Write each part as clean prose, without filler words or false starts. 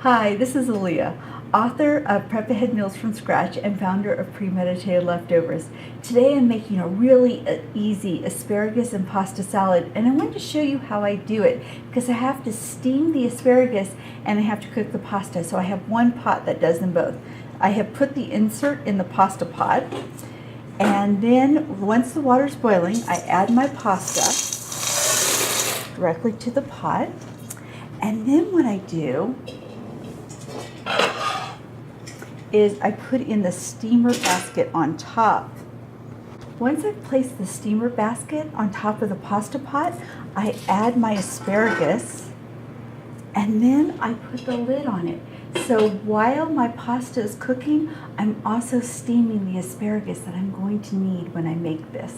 Hi, this is Aaliyah, author of Prep Ahead Meals from Scratch and founder of Premeditated Leftovers. Today I'm making a really easy asparagus and pasta salad, and I wanted to show you how I do it because I have to steam the asparagus and I have to cook the pasta, so I have one pot that does them both. I have put the insert in the pasta pot, and then once the water's boiling, I add my pasta directly to the pot, and then what I do is I put in the steamer basket on top. Once I've placed the steamer basket on top of the pasta pot, I add my asparagus and then I put the lid on it. So while my pasta is cooking, I'm also steaming the asparagus that I'm going to need when I make this.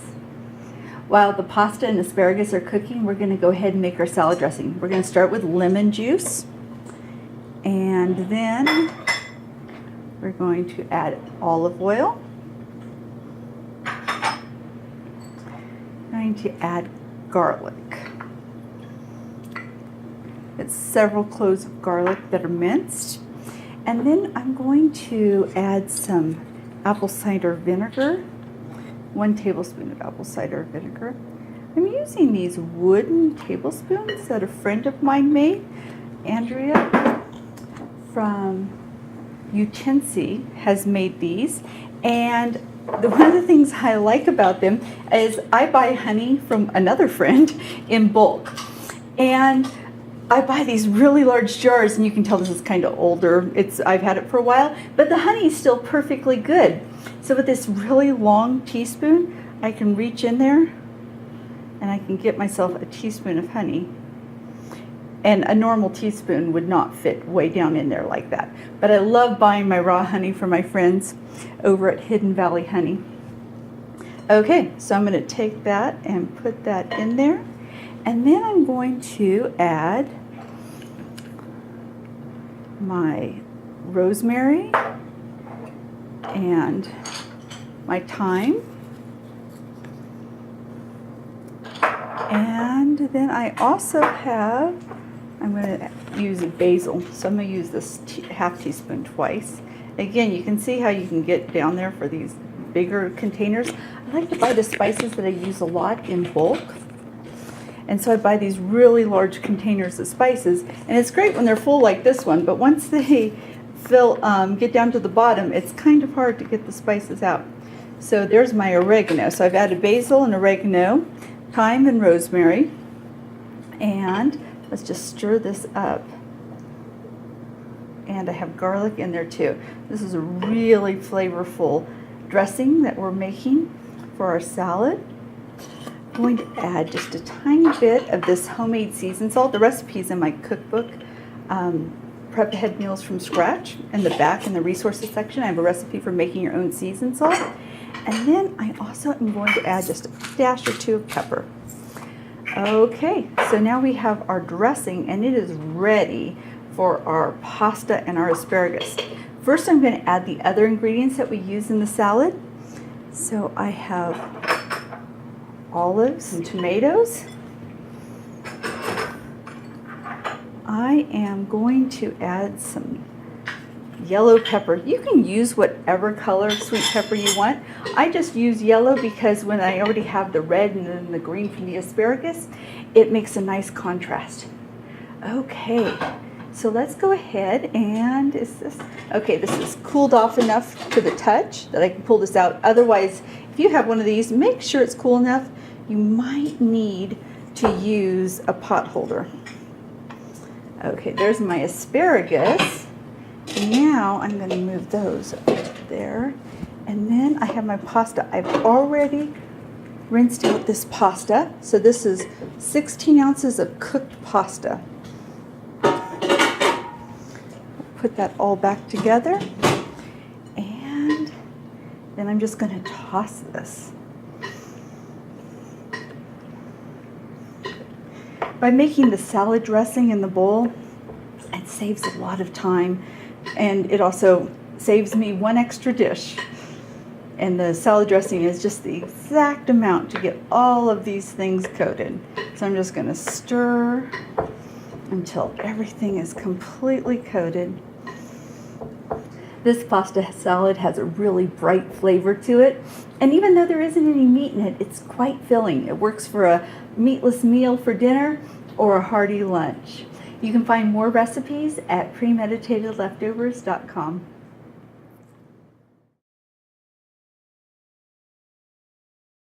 While the pasta and asparagus are cooking, we're going to go ahead and make our salad dressing. We're going to start with lemon juice, and then we're going to add olive oil. I'm going to add garlic. It's several cloves of garlic that are minced. And then I'm going to add some apple cider vinegar, 1 tablespoon of apple cider vinegar. I'm using these wooden tablespoons that a friend of mine made, Andrea from Utensi has made these, and one of the things I like about them is I buy honey from another friend in bulk, and I buy these really large jars, and you can tell this is kind of older. I've had it for a while, but the honey is still perfectly good. So with this really long teaspoon, I can reach in there and I can get myself a teaspoon of honey. And a normal teaspoon would not fit way down in there like that. But I love buying my raw honey from my friends over at Hidden Valley Honey. Okay, so I'm going to take that and put that in there. And then I'm going to add my rosemary and my thyme. And then I also have, I'm going to use basil, so I'm going to use this half teaspoon twice. Again, you can see how you can get down there for these bigger containers. I like to buy the spices that I use a lot in bulk. And so I buy these really large containers of spices, and it's great when they're full like this one, but once they get down to the bottom, it's kind of hard to get the spices out. So there's my oregano. So I've added basil and oregano, thyme and rosemary, and let's just stir this up. And I have garlic in there too. This is a really flavorful dressing that we're making for our salad. I'm going to add just a tiny bit of this homemade seasoned salt. The recipe's in my cookbook, Prep Ahead Meals from Scratch. In the back, in the resources section, I have a recipe for making your own seasoned salt. And then I also am going to add just a dash or two of pepper. Okay, so now we have our dressing, and it is ready for our pasta and our asparagus. First, I'm going to add the other ingredients that we use in the salad. So I have olives and tomatoes. I am going to add some yellow pepper. You can use whatever color sweet pepper you want. I just use yellow because when I already have the red and then the green from the asparagus, it makes a nice contrast. Okay, so let's go ahead and okay, this is cooled off enough to the touch that I can pull this out. Otherwise, if you have one of these, make sure it's cool enough. You might need to use a pot holder. Okay, there's my asparagus. Now I'm going to move those over there. And then I have my pasta. I've already rinsed out this pasta. So this is 16 ounces of cooked pasta. Put that all back together. And then I'm just going to toss this. By making the salad dressing in the bowl, it saves a lot of time, and it also saves me one extra dish. And the salad dressing is just the exact amount to get all of these things coated. So I'm just going to stir until everything is completely coated. This pasta salad has a really bright flavor to it, and even though there isn't any meat in it, it's quite filling. It works for a meatless meal for dinner or a hearty lunch. You can find more recipes at premeditatedleftovers.com.